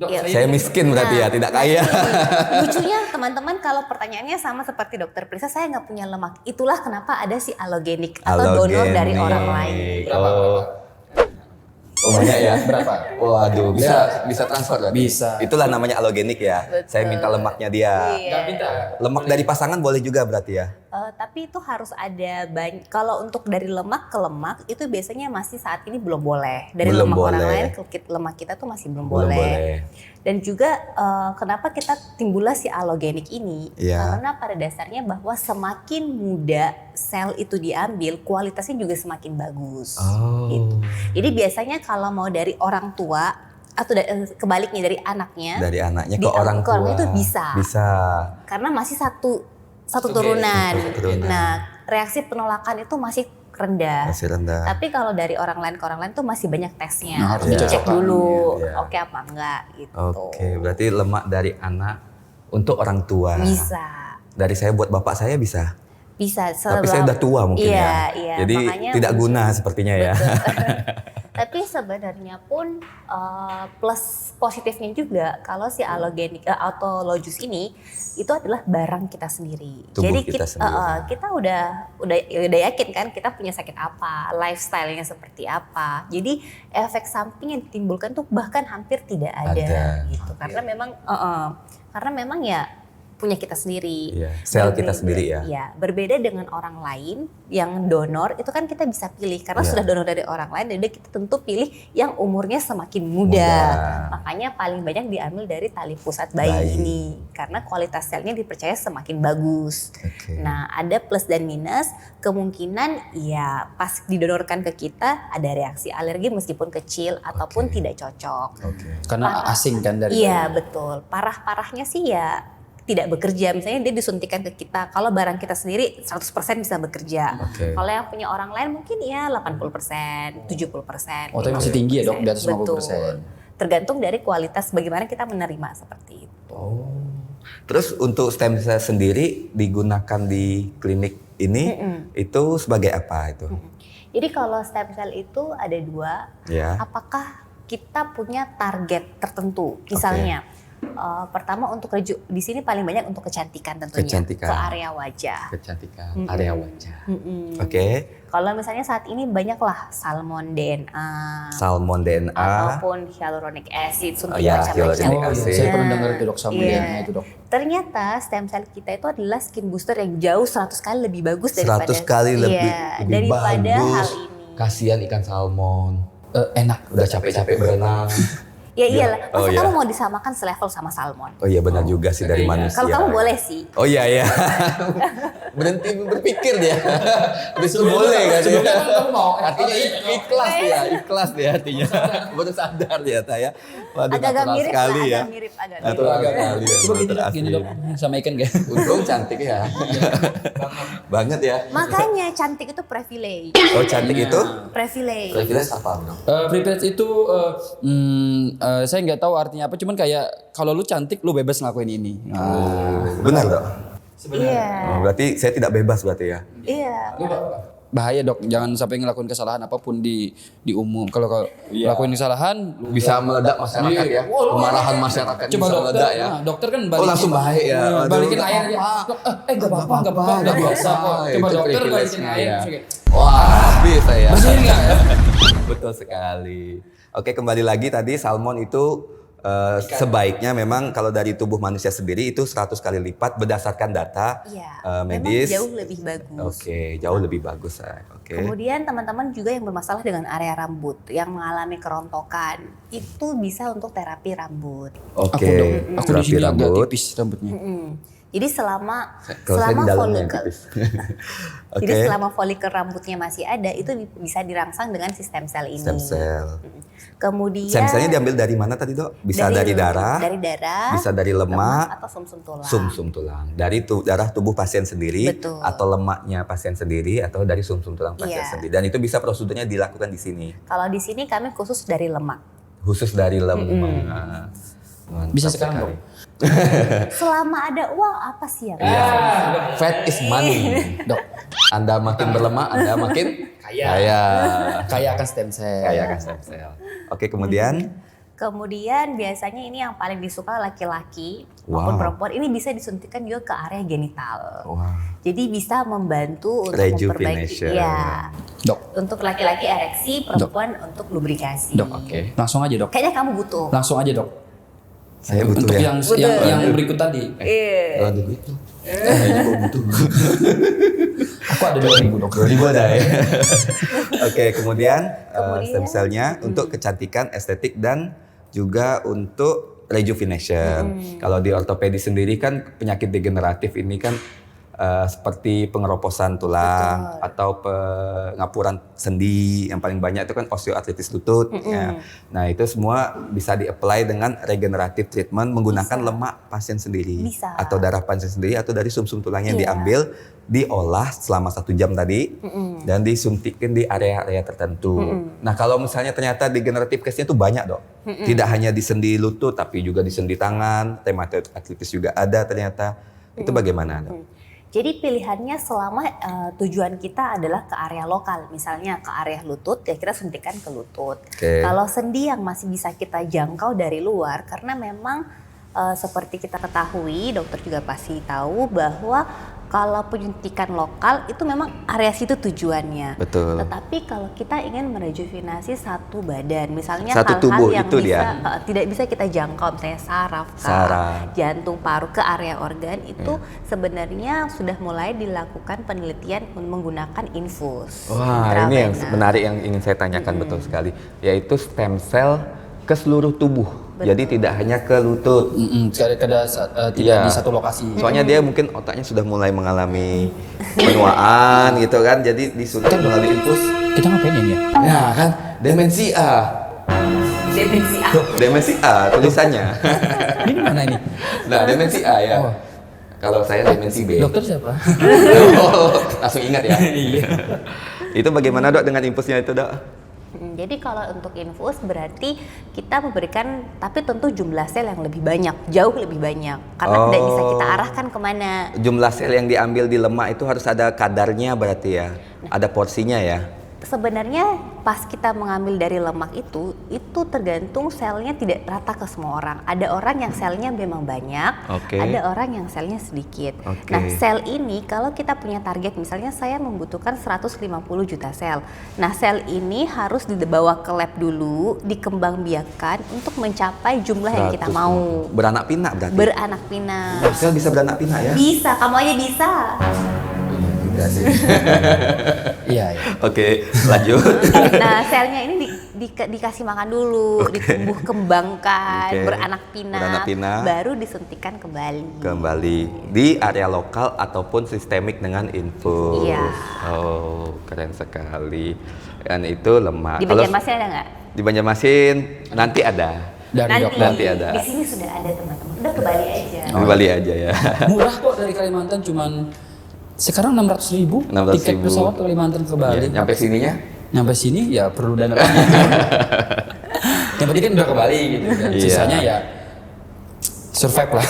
[SPEAKER 2] Iya.
[SPEAKER 3] Saya miskin berarti ya, tidak kaya.
[SPEAKER 2] Lucunya teman-teman kalau pertanyaannya sama seperti Dokter Prisa, saya nggak punya lemak. Itulah kenapa ada si allogenik atau donor dari orang lain.
[SPEAKER 3] Oh banyak ya?
[SPEAKER 1] Berapa?
[SPEAKER 3] Waduh, bisa transfer berarti?
[SPEAKER 1] Bisa.
[SPEAKER 3] Itulah namanya allogenik ya.
[SPEAKER 2] Betul.
[SPEAKER 3] Saya minta lemaknya dia.
[SPEAKER 2] Iya.
[SPEAKER 3] Lemak dari pasangan boleh juga berarti ya?
[SPEAKER 2] Tapi itu harus ada banyak. Kalau untuk dari lemak ke lemak itu biasanya masih saat ini belum boleh. Dari
[SPEAKER 3] Belum
[SPEAKER 2] lemak orang
[SPEAKER 3] boleh.
[SPEAKER 2] lain ke lemak kita tuh masih belum
[SPEAKER 3] Belum
[SPEAKER 2] boleh.
[SPEAKER 3] boleh.
[SPEAKER 2] Dan juga kenapa kita timbullah si allogenik ini?
[SPEAKER 3] Iya.
[SPEAKER 2] Karena pada dasarnya bahwa semakin muda sel itu diambil, kualitasnya juga semakin bagus.
[SPEAKER 3] Oh.
[SPEAKER 2] Gitu. Jadi biasanya kalau mau dari orang tua atau kebaliknya dari anaknya,
[SPEAKER 3] Dari anaknya ke
[SPEAKER 2] di-
[SPEAKER 3] orang
[SPEAKER 2] ke orang
[SPEAKER 3] tua.
[SPEAKER 2] itu bisa.
[SPEAKER 3] Bisa.
[SPEAKER 2] Karena masih satu turunan.
[SPEAKER 3] Satu turunan.
[SPEAKER 2] Nah, reaksi penolakan itu masih rendah.
[SPEAKER 3] Masih rendah.
[SPEAKER 2] Tapi kalau dari orang lain ke orang lain tuh masih banyak tesnya.
[SPEAKER 1] Nah, harus
[SPEAKER 2] Harus dicek
[SPEAKER 1] dicocokkan.
[SPEAKER 2] dulu,
[SPEAKER 3] Iya.
[SPEAKER 2] oke apa enggak gitu.
[SPEAKER 3] Oke, berarti lemak dari anak untuk orang tua.
[SPEAKER 2] Bisa.
[SPEAKER 3] Dari saya buat bapak saya bisa.
[SPEAKER 2] Bisa.
[SPEAKER 3] Tapi saya udah tua mungkin
[SPEAKER 2] Iya,
[SPEAKER 3] ya.
[SPEAKER 2] iya.
[SPEAKER 3] Jadi
[SPEAKER 2] Makanya
[SPEAKER 3] tidak guna sepertinya ya.
[SPEAKER 2] Tapi sebenarnya pun plus positifnya juga kalau si allogenik autologous ini itu adalah barang kita sendiri.
[SPEAKER 3] Tubuh
[SPEAKER 2] Jadi
[SPEAKER 3] kita sendiri.
[SPEAKER 2] kita udah yakin kan kita punya sakit apa, lifestyle-nya seperti apa. Jadi efek samping yang ditimbulkan tuh bahkan hampir tidak ada,
[SPEAKER 3] Ada.
[SPEAKER 2] gitu. Karena memang ya punya kita sendiri.
[SPEAKER 3] Iya, sel kita sendiri ya.
[SPEAKER 2] Iya, berbeda dengan orang lain yang donor itu kan kita bisa pilih karena
[SPEAKER 3] Iya.
[SPEAKER 2] sudah donor dari orang lain, jadi kita tentu pilih yang umurnya semakin muda. Makanya paling banyak diambil dari tali pusat bayi ini karena kualitas selnya dipercaya semakin bagus.
[SPEAKER 3] Oke.
[SPEAKER 2] Nah, ada plus dan minus. Kemungkinan ya pas didonorkan ke kita ada reaksi alergi meskipun kecil ataupun tidak cocok.
[SPEAKER 3] Oke.
[SPEAKER 1] Karena asing kan dari
[SPEAKER 2] Iya, betul. Parah-parahnya sih ya tidak bekerja. Misalnya dia disuntikan ke kita. Kalau barang kita sendiri 100% bisa bekerja.
[SPEAKER 3] Oke.
[SPEAKER 2] Kalau yang punya orang lain mungkin ya 80%, 70%.
[SPEAKER 1] Oh, tapi masih tinggi ya, Dok, di atas 50%.
[SPEAKER 2] Betul. Tergantung dari kualitas bagaimana kita menerima seperti itu.
[SPEAKER 3] Oh. Terus untuk stem cell sendiri digunakan di klinik ini itu sebagai apa itu?
[SPEAKER 2] Jadi kalau stem cell itu ada dua.
[SPEAKER 3] Ya.
[SPEAKER 2] Apakah kita punya target tertentu? Misalnya pertama untuk di sini paling banyak untuk kecantikan tentunya.
[SPEAKER 3] Kecantikan.
[SPEAKER 2] Ke area wajah.
[SPEAKER 3] Kecantikan area wajah.
[SPEAKER 2] Mm-mm.
[SPEAKER 3] Oke.
[SPEAKER 2] Kalau misalnya saat ini banyaklah salmon DNA
[SPEAKER 3] Salmon DNA.
[SPEAKER 2] ataupun hyaluronic acid, suntik
[SPEAKER 3] ya,
[SPEAKER 2] macam-macam.
[SPEAKER 3] hyaluronic
[SPEAKER 1] Oh,
[SPEAKER 3] acid.
[SPEAKER 1] iya. Saya pernah dengar itu, Dok, sama
[SPEAKER 2] Iya.
[SPEAKER 1] DNA itu, Dok.
[SPEAKER 2] Ternyata stem cell kita itu adalah skin booster yang jauh 100 kali lebih bagus
[SPEAKER 3] 100 kali lebih
[SPEAKER 2] daripada
[SPEAKER 3] bagus.
[SPEAKER 2] hal ini.
[SPEAKER 3] Kasihan ikan salmon.
[SPEAKER 1] Enak.
[SPEAKER 3] Udah capek-capek berenang.
[SPEAKER 2] Ya iyalah,
[SPEAKER 3] Oh,
[SPEAKER 2] masa
[SPEAKER 3] iya.
[SPEAKER 2] kamu mau disamakan selevel sama salmon?
[SPEAKER 3] Oh iya benar juga sih dari manusia.
[SPEAKER 2] Kalau kamu boleh sih.
[SPEAKER 3] Oh iya iya. Berhenti berpikir dia. Besok boleh kan dia.
[SPEAKER 1] Sebelumnya kan kamu mau.
[SPEAKER 3] Artinya ikhlas dia artinya. Baru sadar dia ya. Waduh,
[SPEAKER 2] Agak-agak
[SPEAKER 3] natural
[SPEAKER 2] mirip
[SPEAKER 3] sekali
[SPEAKER 2] lah,
[SPEAKER 3] ya.
[SPEAKER 2] agak mirip.
[SPEAKER 3] Natural sekali ya.
[SPEAKER 1] Coba gini, Dok,
[SPEAKER 3] Asli.
[SPEAKER 1] gini, Dok. Sama ikan kayak.
[SPEAKER 3] Untung cantik ya. Banget ya.
[SPEAKER 2] Makanya cantik itu privilege.
[SPEAKER 3] Oh cantik itu?
[SPEAKER 2] Privilege.
[SPEAKER 3] Privilege apa dong?
[SPEAKER 1] Privilege itu saya nggak tahu artinya apa, cuman kayak kalau lu cantik lu bebas ngelakuin ini.
[SPEAKER 3] Benar dong?
[SPEAKER 2] Iya.
[SPEAKER 3] Oh, berarti saya tidak bebas berarti ya?
[SPEAKER 2] Iya.
[SPEAKER 1] Bahaya, Dok, jangan sampai ngelakuin kesalahan apapun di umum. Kalau ngelakuin kesalahan lu
[SPEAKER 3] Bisa meledak masyarakat ya? Kemarahan masyarakat
[SPEAKER 1] coba
[SPEAKER 3] bisa
[SPEAKER 1] dokter,
[SPEAKER 3] meledak ya?
[SPEAKER 1] dokter kan
[SPEAKER 3] Oh, langsung baik ya? Aduh,
[SPEAKER 1] balikin
[SPEAKER 3] nggak
[SPEAKER 1] air aja.
[SPEAKER 3] apa-apa.
[SPEAKER 1] Dok, nggak apa-apa, nggak biasa kok. Coba
[SPEAKER 3] Itu
[SPEAKER 1] dokter balikin
[SPEAKER 3] privilege-nya
[SPEAKER 1] air.
[SPEAKER 3] ya.
[SPEAKER 1] terus kayak,
[SPEAKER 3] Wah, habis saya.
[SPEAKER 1] bersihin nggak ya?
[SPEAKER 3] Betul sekali. Oke, kembali lagi tadi salmon itu sebaiknya memang kalau dari tubuh manusia sendiri itu 100 kali lipat berdasarkan data
[SPEAKER 2] Iya.
[SPEAKER 3] medis.
[SPEAKER 2] Memang jauh lebih bagus.
[SPEAKER 3] Oke, jauh lebih bagus. Oke.
[SPEAKER 2] Kemudian teman-teman juga yang bermasalah dengan area rambut, yang mengalami kerontokan, itu bisa untuk terapi rambut.
[SPEAKER 3] Oke,
[SPEAKER 1] Aku, Dok, aku di
[SPEAKER 3] terapi
[SPEAKER 1] sini agak
[SPEAKER 3] rambut.
[SPEAKER 1] tipis rambutnya.
[SPEAKER 2] Mm. Jadi selama
[SPEAKER 3] Kalau saya di dalamnya
[SPEAKER 2] folikel,
[SPEAKER 3] tipis.
[SPEAKER 2] jadi selama folikel rambutnya masih ada, itu bisa dirangsang dengan si stem cell ini.
[SPEAKER 3] Stem cell.
[SPEAKER 2] Kemudian
[SPEAKER 3] Stem cellnya diambil dari mana tadi Dok? Bisa dari darah, bisa dari lemak,
[SPEAKER 2] atau sumsum tulang.
[SPEAKER 3] sumsum tulang. Dari darah tubuh pasien sendiri,
[SPEAKER 2] Betul.
[SPEAKER 3] atau lemaknya pasien sendiri, atau dari sumsum tulang pasien sendiri. Dan itu bisa prosedurnya dilakukan di sini.
[SPEAKER 2] Kalau di sini kami khusus dari lemak.
[SPEAKER 3] Khusus dari lemak. Mantap
[SPEAKER 1] Bisa sekarang
[SPEAKER 3] sekali.
[SPEAKER 1] Dok?
[SPEAKER 2] Selama ada uang apa sih yang
[SPEAKER 3] Iya. Fat is money.
[SPEAKER 1] Dok,
[SPEAKER 3] Anda makin berlemak, Anda makin kaya.
[SPEAKER 1] kaya akan stem cell.
[SPEAKER 3] Kaya kan stem cell. Oke, kemudian
[SPEAKER 2] Kemudian biasanya ini yang paling disuka laki-laki
[SPEAKER 3] Wow.
[SPEAKER 2] maupun perempuan, ini bisa disuntikan juga ke area genital.
[SPEAKER 3] wah,
[SPEAKER 2] Jadi bisa membantu untuk
[SPEAKER 3] Rejuvenation.
[SPEAKER 2] memperbaiki, ya.
[SPEAKER 1] Dok,
[SPEAKER 2] Untuk laki-laki ereksi, perempuan untuk lubrikasi.
[SPEAKER 1] Dok,
[SPEAKER 3] Oke.
[SPEAKER 1] langsung aja Dok.
[SPEAKER 2] Kayaknya kamu butuh.
[SPEAKER 1] Langsung aja Dok.
[SPEAKER 3] saya butuh
[SPEAKER 1] Untuk
[SPEAKER 3] ya.
[SPEAKER 1] yang berikut tadi.
[SPEAKER 2] Iya.
[SPEAKER 3] Aduh, itu. Kayaknya gue butuh.
[SPEAKER 1] Aku ada 2.000 Dok.
[SPEAKER 3] 2000 ada ya. Oke, kemudian
[SPEAKER 2] Kemudian,
[SPEAKER 3] stem cell-nya untuk kecantikan, estetik, dan juga untuk rejuvenation. Kalau di ortopedi sendiri kan penyakit degeneratif ini kan seperti pengeroposan tulang atau pengapuran sendi, yang paling banyak itu kan osteoartritis lutut. Ya. Nah itu semua bisa di-apply dengan regenerative treatment menggunakan lemak pasien sendiri,
[SPEAKER 2] Bisa.
[SPEAKER 3] atau darah pasien sendiri, atau dari sumsum tulangnya yang diambil, diolah selama 1 jam tadi, dan disuntikin di area-area tertentu. Nah kalau misalnya ternyata degenerative case-nya itu banyak Dok, tidak hanya di sendi lutut tapi juga di sendi tangan, rheumatoid arthritis juga ada ternyata. Itu bagaimana Dok?
[SPEAKER 2] Jadi pilihannya selama tujuan kita adalah ke area lokal, misalnya ke area lutut, ya kita suntikan ke lutut.
[SPEAKER 3] Oke.
[SPEAKER 2] Kalau sendi yang masih bisa kita jangkau dari luar, karena memang seperti kita ketahui, dokter juga pasti tahu bahwa kalau penyuntikan lokal itu memang area situ tujuannya.
[SPEAKER 3] Betul.
[SPEAKER 2] Tetapi kalau kita ingin merejuvenasi satu badan, misalnya
[SPEAKER 3] Satu
[SPEAKER 2] hal-hal
[SPEAKER 3] tubuh,
[SPEAKER 2] yang
[SPEAKER 3] itu
[SPEAKER 2] bisa
[SPEAKER 3] dia.
[SPEAKER 2] tidak bisa kita jangkau, misalnya saraf,
[SPEAKER 3] Saraf.
[SPEAKER 2] jantung, paru, ke area organ itu sebenarnya sudah mulai dilakukan penelitian menggunakan infus.
[SPEAKER 3] Wah, ini yang
[SPEAKER 2] intravena.
[SPEAKER 3] menarik yang ingin saya tanyakan betul sekali, yaitu stem cell ke seluruh tubuh. Jadi tidak hanya ke lutut.
[SPEAKER 1] Tidak
[SPEAKER 3] Iya.
[SPEAKER 1] di satu lokasi.
[SPEAKER 3] Soalnya dia mungkin otaknya sudah mulai mengalami penuaan gitu kan, jadi disuntik melalui infus.
[SPEAKER 1] Kita ngapain ini ya?
[SPEAKER 3] Ya kan, demensi A.
[SPEAKER 2] Demensi A.
[SPEAKER 3] Demensi A tulisannya.
[SPEAKER 1] Ini mana ini?
[SPEAKER 3] Nah, demensi A ya.
[SPEAKER 1] Oh.
[SPEAKER 3] Kalau saya demensi B.
[SPEAKER 1] Dokter siapa?
[SPEAKER 3] Oh, langsung ingat ya. Iya. Itu bagaimana Dok dengan infusnya itu Dok?
[SPEAKER 2] Jadi kalau untuk infus berarti kita memberikan, tapi tentu jumlah sel yang lebih banyak, jauh lebih banyak, karena tidak bisa kita arahkan kemana.
[SPEAKER 3] Jumlah sel yang diambil di lemak itu harus ada kadarnya berarti ya, ada porsinya ya.
[SPEAKER 2] Sebenarnya pas kita mengambil dari lemak itu tergantung selnya tidak rata ke semua orang. Ada orang yang selnya memang banyak,
[SPEAKER 3] Oke.
[SPEAKER 2] ada orang yang selnya sedikit.
[SPEAKER 3] Oke.
[SPEAKER 2] Nah sel ini kalau kita punya target, misalnya saya membutuhkan 150 juta sel. Nah sel ini harus dibawa ke lab dulu, dikembangbiakkan untuk mencapai jumlah yang kita
[SPEAKER 3] 150.
[SPEAKER 2] mau.
[SPEAKER 3] Beranak pinak berarti.
[SPEAKER 2] Beranak pinak.
[SPEAKER 3] Sel bisa beranak pinak ya?
[SPEAKER 2] Bisa, kamu aja bisa.
[SPEAKER 3] Enggak sih.
[SPEAKER 1] Iya, iya.
[SPEAKER 3] Oke, lanjut.
[SPEAKER 2] Nah selnya ini dikasih makan dulu, ditumbuh kembangkan,
[SPEAKER 3] Oke.
[SPEAKER 2] beranak pinak, baru disuntikan kembali.
[SPEAKER 3] Kembali di area lokal ataupun sistemik dengan infus.
[SPEAKER 2] Iya.
[SPEAKER 3] Oh, keren sekali. Dan itu lemak.
[SPEAKER 2] Di Banjarmasin ada nggak?
[SPEAKER 3] Di Banjarmasin nanti ada. Nanti ada.
[SPEAKER 2] Di sini sudah ada teman-teman. Udah ke Bali aja.
[SPEAKER 3] Di Bali aja ya.
[SPEAKER 1] Murah kok dari Kalimantan, cuman sekarang 600.000 tiket
[SPEAKER 3] 600.000.
[SPEAKER 1] pesawat Kalimantan ke Bali.
[SPEAKER 3] Ya, nyampe sininya?
[SPEAKER 1] Nyampe sini ya perlu dana banyak. Yang penting kan udah ke Bali gitu kan.
[SPEAKER 3] Iya.
[SPEAKER 1] Sisanya ya survive lah.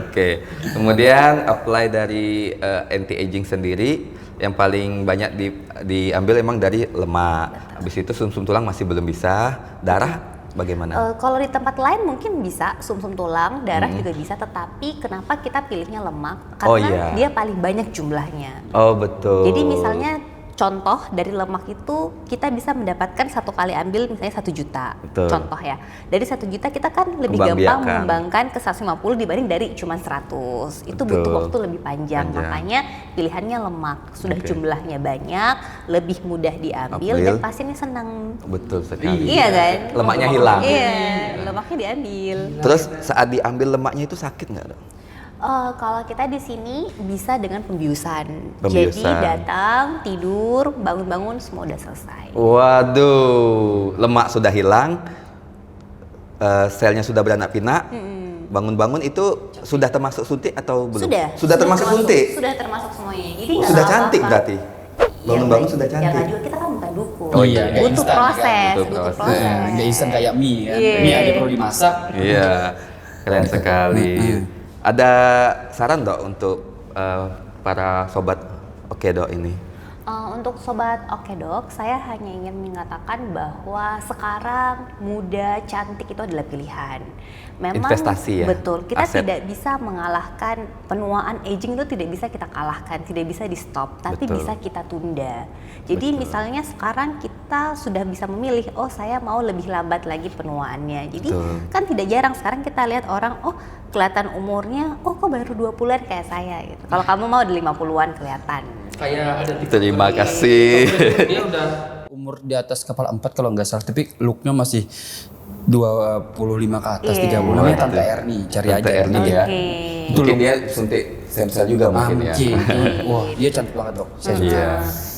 [SPEAKER 3] Oke. Kemudian apply dari anti aging sendiri yang paling banyak diambil emang dari lemak. Habis itu sumsum tulang masih belum bisa. Darah bagaimana?
[SPEAKER 2] Kalau di tempat lain mungkin bisa sumsum tulang, darah juga bisa, tetapi kenapa kita pilihnya lemak? Karena
[SPEAKER 3] Oh, iya.
[SPEAKER 2] dia paling banyak jumlahnya.
[SPEAKER 3] Oh, betul.
[SPEAKER 2] Jadi misalnya contoh dari lemak itu kita bisa mendapatkan satu kali ambil misalnya 1 juta.
[SPEAKER 3] Betul.
[SPEAKER 2] Contoh ya. Dari 1 juta kita kan lebih
[SPEAKER 3] Kembang
[SPEAKER 2] gampang
[SPEAKER 3] biakan.
[SPEAKER 2] mengembangkan ke 150 dibanding dari cuma 100. Itu
[SPEAKER 3] Betul.
[SPEAKER 2] butuh waktu lebih panjang. Makanya pilihannya lemak. Sudah
[SPEAKER 3] Oke.
[SPEAKER 2] jumlahnya banyak, lebih mudah diambil
[SPEAKER 3] Ambil.
[SPEAKER 2] dan pasiennya senang.
[SPEAKER 3] Betul sekali.
[SPEAKER 2] Iya kan?
[SPEAKER 3] Lemaknya hilang.
[SPEAKER 2] Iya, lemaknya diambil.
[SPEAKER 3] Terus saat diambil lemaknya itu sakit nggak dok?
[SPEAKER 2] Kalau kita di sini bisa dengan pembiusan. Jadi
[SPEAKER 3] Pembiusan.
[SPEAKER 2] datang, tidur, bangun-bangun semua udah selesai.
[SPEAKER 3] Waduh, lemak sudah hilang, selnya sudah beranak pinak. Bangun-bangun itu sudah termasuk suntik atau belum? Sudah termasuk suntik.
[SPEAKER 2] Sudah termasuk semuanya. Jadi nggak
[SPEAKER 3] Sudah
[SPEAKER 2] apa-apa.
[SPEAKER 3] cantik berarti. Bangun-bangun
[SPEAKER 2] Ya,
[SPEAKER 3] sudah
[SPEAKER 2] Jangan
[SPEAKER 3] cantik.
[SPEAKER 2] juga, kita kan bukan dukun.
[SPEAKER 1] Oh iya, nggak
[SPEAKER 2] butuh
[SPEAKER 1] instan,
[SPEAKER 2] proses,
[SPEAKER 3] butuh
[SPEAKER 2] butuh
[SPEAKER 3] proses.
[SPEAKER 2] proses.
[SPEAKER 1] Nggak instan kayak mie kan.
[SPEAKER 2] Iya.
[SPEAKER 1] Mie aja perlu dimasak.
[SPEAKER 3] Iya, keren sekali. Ada saran dok untuk para sobat Oke Dok ini?
[SPEAKER 2] Untuk sobat Oke Dok, saya hanya ingin mengatakan bahwa sekarang muda cantik itu adalah pilihan. Memang
[SPEAKER 3] Investasi ya,
[SPEAKER 2] betul, kita
[SPEAKER 3] aset.
[SPEAKER 2] tidak bisa mengalahkan penuaan aging itu, tidak bisa kita kalahkan, tidak bisa di stop, tapi
[SPEAKER 3] Betul.
[SPEAKER 2] bisa kita tunda. Jadi
[SPEAKER 3] Betul.
[SPEAKER 2] misalnya sekarang kita sudah bisa memilih, oh saya mau lebih lambat lagi penuaannya. Jadi
[SPEAKER 3] Betul.
[SPEAKER 2] kan tidak jarang sekarang kita lihat orang, oh kelihatan umurnya, oh kok baru 20-an kayak saya gitu. Kalau kamu mau di 50-an kelihatan.
[SPEAKER 1] Kayak ada
[SPEAKER 3] Terima kasih.
[SPEAKER 1] Dia udah umur di atas kepala 4 kalau nggak salah, tapi looknya masih 25 ke atas,
[SPEAKER 2] Iya.
[SPEAKER 1] 30. Namanya Tante Erni, cari
[SPEAKER 3] Tante
[SPEAKER 1] aja.
[SPEAKER 3] Erni
[SPEAKER 1] Nanti
[SPEAKER 3] ya.
[SPEAKER 2] Oke.
[SPEAKER 3] Mungkin dia suntik stem cell juga mungkin ya.
[SPEAKER 1] Mungkin. Wah, dia cantik banget dok.
[SPEAKER 3] Iya.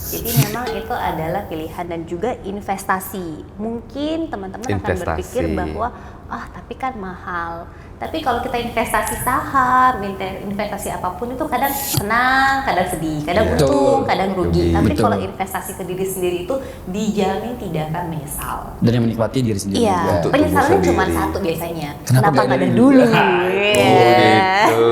[SPEAKER 2] Jadi memang itu adalah pilihan dan juga investasi. Mungkin teman-teman akan
[SPEAKER 3] Investasi.
[SPEAKER 2] berpikir bahwa tapi kan mahal. Tapi kalau kita investasi saham, investasi apapun itu kadang senang, kadang sedih, kadang
[SPEAKER 3] Iya.
[SPEAKER 2] untung, kadang rugi.
[SPEAKER 3] Rugi.
[SPEAKER 2] Tapi
[SPEAKER 1] Betul.
[SPEAKER 2] kalau investasi ke diri sendiri itu dijamin tidak akan menyesal.
[SPEAKER 1] Dan yang menikmati diri sendiri.
[SPEAKER 2] Iya,
[SPEAKER 1] juga.
[SPEAKER 3] Untuk
[SPEAKER 2] penyesalannya
[SPEAKER 3] tubuh
[SPEAKER 2] cuma
[SPEAKER 3] sendiri.
[SPEAKER 2] satu biasanya.
[SPEAKER 1] Kenapa
[SPEAKER 2] Kenapa
[SPEAKER 1] nggak
[SPEAKER 2] nggak
[SPEAKER 1] dari
[SPEAKER 2] dari
[SPEAKER 1] dulu?
[SPEAKER 2] dulu?
[SPEAKER 3] Oh
[SPEAKER 2] Iya.
[SPEAKER 3] gitu.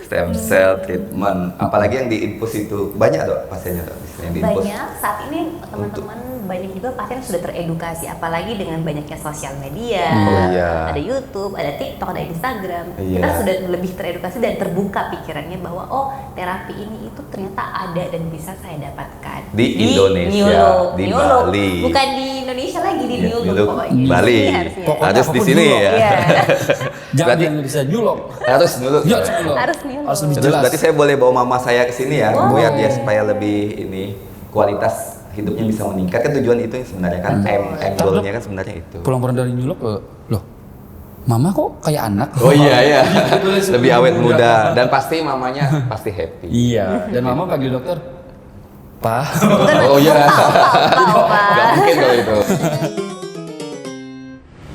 [SPEAKER 3] Stem cell treatment. Apalagi yang diinfus itu banyak dok pasiennya dok. Yang diinfus.
[SPEAKER 2] Banyak saat ini teman-teman banyak juga pasien sudah teredukasi, apalagi dengan banyaknya sosial media,
[SPEAKER 3] Oh, iya.
[SPEAKER 2] ada YouTube, ada TikTok, ada Instagram.
[SPEAKER 3] Iya.
[SPEAKER 2] Kita sudah lebih teredukasi dan terbuka pikirannya bahwa oh terapi ini itu ternyata ada dan bisa saya dapatkan
[SPEAKER 3] Di Indonesia,
[SPEAKER 2] Neolog.
[SPEAKER 3] di
[SPEAKER 2] Neolog.
[SPEAKER 3] Bali.
[SPEAKER 2] Bukan di Indonesia lagi, di
[SPEAKER 3] Iya,
[SPEAKER 2] Neolog
[SPEAKER 3] Neolog,
[SPEAKER 2] pokoknya.
[SPEAKER 3] Bali.
[SPEAKER 2] Ini harusnya.
[SPEAKER 1] Pokoknya
[SPEAKER 3] Harus di
[SPEAKER 1] apapun
[SPEAKER 3] sini
[SPEAKER 1] dulu.
[SPEAKER 3] ya.
[SPEAKER 2] Iya.
[SPEAKER 1] Jangan
[SPEAKER 3] Berarti-
[SPEAKER 1] yang bisa julok.
[SPEAKER 3] Harus dulu.
[SPEAKER 1] Iya, julok.
[SPEAKER 2] Harus Neolog.
[SPEAKER 1] Harus lebih
[SPEAKER 3] Terus
[SPEAKER 1] jelas.
[SPEAKER 3] berarti saya boleh bawa mama saya ke sini ya,
[SPEAKER 2] Wow.
[SPEAKER 3] biar dia supaya lebih ini kualitas hidupnya bisa meningkat, kan tujuan itu sebenarnya kan end goal-nya kan sebenarnya itu.
[SPEAKER 1] Pulang dari julok, loh, mama kok kayak anak?
[SPEAKER 3] Oh iya iya,
[SPEAKER 1] Gitu,
[SPEAKER 3] lebih awet muda dan pasti mamanya pasti happy.
[SPEAKER 1] Iya, dan mama panggil dokter, Pak.
[SPEAKER 3] Oh iya,
[SPEAKER 2] Apa?
[SPEAKER 3] nggak mungkin kalau itu.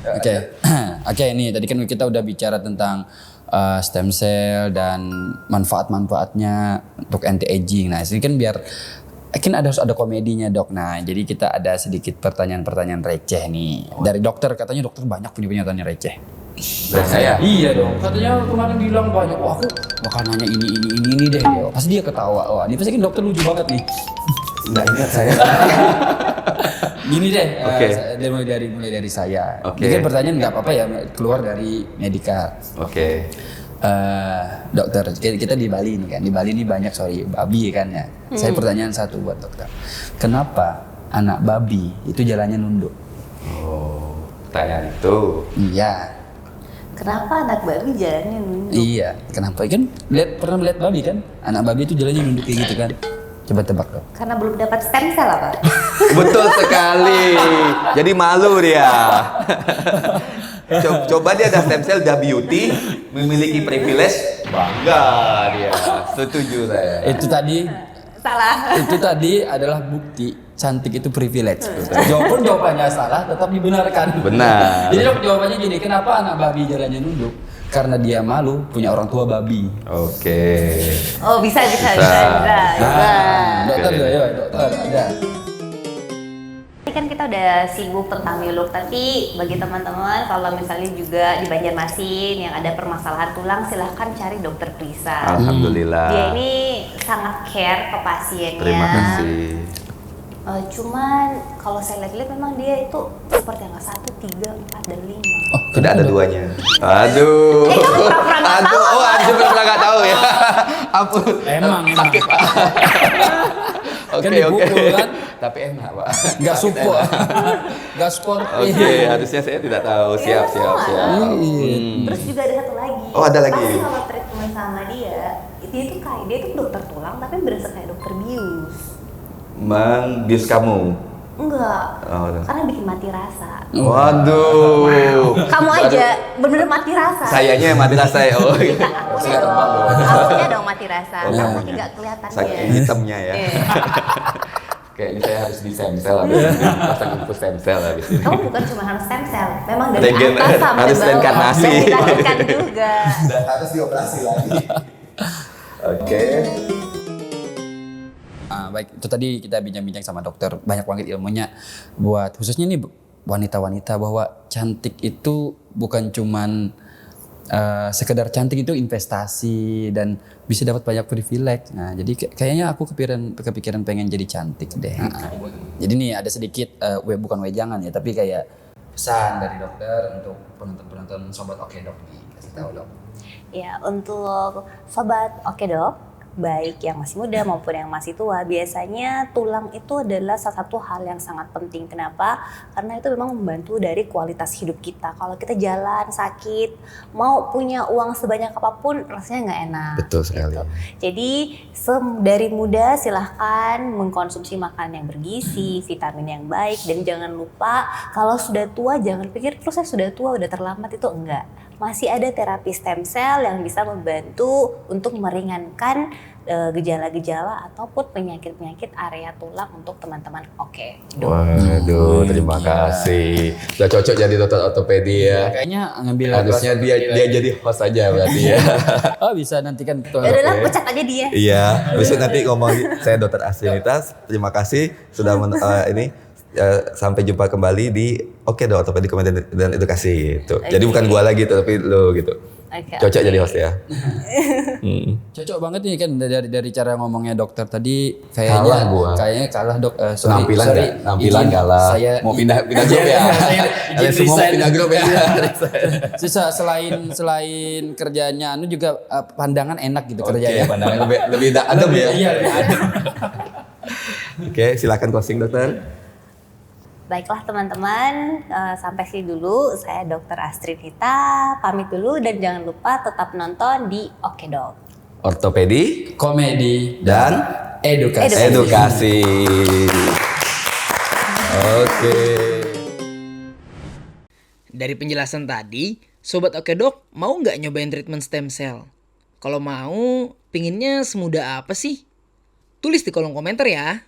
[SPEAKER 1] Oke, oke ini tadi kan kita udah bicara tentang stem cell dan manfaat-manfaatnya untuk anti aging. Nah, ini kan biar harus ada komedinya dok. Nah, jadi kita ada sedikit pertanyaan-pertanyaan receh nih dari dokter. Katanya dokter banyak punya pertanyaan receh.
[SPEAKER 3] Dan saya,
[SPEAKER 1] Iya dong. Katanya kemarin bilang banyak. Wah, aku bakal nanya ini deh. Pasti dia ketawa. Wah, ini pasti kan dokter lucu banget nih.
[SPEAKER 3] nggak ingat saya.
[SPEAKER 1] Gini deh,
[SPEAKER 3] Oke.
[SPEAKER 1] mulai dari saya.
[SPEAKER 3] Oke.
[SPEAKER 1] Ini kan pertanyaan nggak apa-apa ya, keluar dari medikal.
[SPEAKER 3] Oke,
[SPEAKER 1] Dokter, kita di Bali nih kan. Di Bali ini banyak babi kan ya. Saya pertanyaan satu buat dokter. Kenapa anak babi itu jalannya nunduk?
[SPEAKER 3] oh pertanyaan itu.
[SPEAKER 1] Iya.
[SPEAKER 2] Kenapa anak babi jalannya nunduk?
[SPEAKER 1] Iya. Kenapa? Kan pernah lihat babi kan? Anak babi itu jalannya nunduk kayak gitu kan. Coba tebak dong.
[SPEAKER 2] Karena belum dapat stem cell apa?
[SPEAKER 3] Betul sekali. Jadi malu dia. Coba dia ada stem cell, udah beauty, memiliki privilege, bangga dia. Setuju saya.
[SPEAKER 1] Itu tadi
[SPEAKER 2] Salah.
[SPEAKER 1] itu tadi adalah bukti cantik itu privilege. Walaupun jawabannya salah, tetap dibenarkan.
[SPEAKER 3] Benar.
[SPEAKER 1] Jadi dok, jawabannya gini, kenapa anak babi jalannya nunduk? Karena dia malu punya orang tua babi.
[SPEAKER 3] Oke.
[SPEAKER 2] Oh bisa.
[SPEAKER 1] Dokter, ya, dokter ada.
[SPEAKER 2] Ini kan kita udah sibuk tentang neolog, tapi bagi teman-teman kalau misalnya juga di Banjarmasin yang ada permasalahan tulang, silahkan cari dokter Prisa.
[SPEAKER 3] Alhamdulillah.
[SPEAKER 2] Dia ini sangat care ke pasiennya.
[SPEAKER 3] Terima kasih.
[SPEAKER 2] Cuman kalau saya lihat memang dia itu seperti yang 1, 3, 4, dan 5.
[SPEAKER 1] Oh,
[SPEAKER 3] Tidak ada duanya. Aduh. Aduh, oh Anju pernah nggak tahu ya. Ampun.
[SPEAKER 1] Emang.
[SPEAKER 3] Oke,
[SPEAKER 1] Kan
[SPEAKER 3] oke.
[SPEAKER 1] dipukul kan?
[SPEAKER 3] Tapi enak, Pak.
[SPEAKER 1] Nggak support. Nggak support.
[SPEAKER 3] Oke, harusnya saya tidak tahu. Siap.
[SPEAKER 2] Terus juga ada satu lagi.
[SPEAKER 3] Oh, ada lagi.
[SPEAKER 2] Pasti kalau treatment sama dia itu kayak dia itu dokter tulang tapi berasa kayak dokter bius.
[SPEAKER 3] Membius kamu.
[SPEAKER 2] Enggak, Enggak.
[SPEAKER 3] Oh, udah.
[SPEAKER 2] Karena bikin mati rasa.
[SPEAKER 3] Waduh.
[SPEAKER 2] Kamu aja bener-bener mati rasa.
[SPEAKER 3] Sayanya yang mati rasa ya. Oh,
[SPEAKER 2] Iya, akunya dong. Akunya dong mati rasa. Kamu juga kelihatannya.
[SPEAKER 3] saking hitamnya ya.
[SPEAKER 2] Iya.
[SPEAKER 3] Kayaknya saya harus di stem cell habis ini. Pasang infus stem cell habis ini.
[SPEAKER 2] Kamu bukan cuma harus stem cell, memang dari
[SPEAKER 3] Regen-
[SPEAKER 2] atas sampai
[SPEAKER 3] harus
[SPEAKER 2] bawah.
[SPEAKER 3] reinkarnasi.
[SPEAKER 2] Dan dilahirkan juga.
[SPEAKER 3] Dan harus dioperasi lagi. Oke.
[SPEAKER 1] Baik, itu tadi kita bincang-bincang sama dokter, banyak banget ilmunya buat khususnya nih wanita-wanita, bahwa cantik itu bukan cuman sekedar cantik, itu investasi dan bisa dapat banyak privilege. Nah, jadi kayaknya aku kepikiran pengen jadi cantik deh. Jadi nih ada sedikit bukan wejangan ya, tapi kayak pesan dari dokter untuk penonton-penonton Sobat Oke Dok nih. Kasih tahu dok.
[SPEAKER 2] Ya, untuk sobat Oke Dok, baik yang masih muda maupun yang masih tua, biasanya tulang itu adalah salah satu hal yang sangat penting. Kenapa? Karena itu memang membantu dari kualitas hidup kita. Kalau kita jalan sakit, mau punya uang sebanyak apapun, rasanya nggak enak.
[SPEAKER 3] Betul sekali.
[SPEAKER 2] Gitu. Jadi dari muda silahkan mengkonsumsi makanan yang bergizi, vitamin yang baik, dan jangan lupa kalau sudah tua jangan pikir terus saya sudah tua udah terlambat, itu enggak. Masih ada terapi stem cell yang bisa membantu untuk meringankan gejala-gejala ataupun penyakit-penyakit area tulang untuk teman-teman Oke Dok.
[SPEAKER 3] Waduh, terima kasih. Sudah cocok jadi dokter ortopedi ya.
[SPEAKER 1] Kayaknya ngambil
[SPEAKER 3] Harusnya dia jadi host aja berarti ya.
[SPEAKER 1] Oh bisa nanti kan.
[SPEAKER 2] Udahlah, pecat aja dia.
[SPEAKER 3] Iya, besok nanti ngomong saya dokter Astrinitas. Terima kasih sudah sampai jumpa kembali di Oke Dok, Ortopedi dan Edukasi gitu. Jadi bukan gua lagi tapi lo gitu. Cocok jadi host ya.
[SPEAKER 1] Cocok banget nih kan dari cara ngomongnya dokter tadi,
[SPEAKER 3] Kalah gua.
[SPEAKER 1] kayaknya kalah dok.
[SPEAKER 3] Penampilan kalah.
[SPEAKER 1] Saya
[SPEAKER 3] Mau pindah grup ya. Kalian semua mau pindah grup ya.
[SPEAKER 1] Sisa selain kerjanya juga pandangan enak gitu kerjanya.
[SPEAKER 3] Pandangan lebih adem ya.
[SPEAKER 1] Iya, lebih adem.
[SPEAKER 3] Oke, silakan closing dokter.
[SPEAKER 2] Baiklah teman-teman, sampai sini dulu. Saya Dr. Astrinita, pamit dulu dan jangan lupa tetap nonton di Oke Dok.
[SPEAKER 3] Ortopedi,
[SPEAKER 1] Komedi
[SPEAKER 3] dan edukasi. Oke.
[SPEAKER 4] Dari penjelasan tadi, Sobat Oke Dok mau nggak nyobain treatment stem cell? Kalau mau, pinginnya semudah apa sih? Tulis di kolom komentar ya.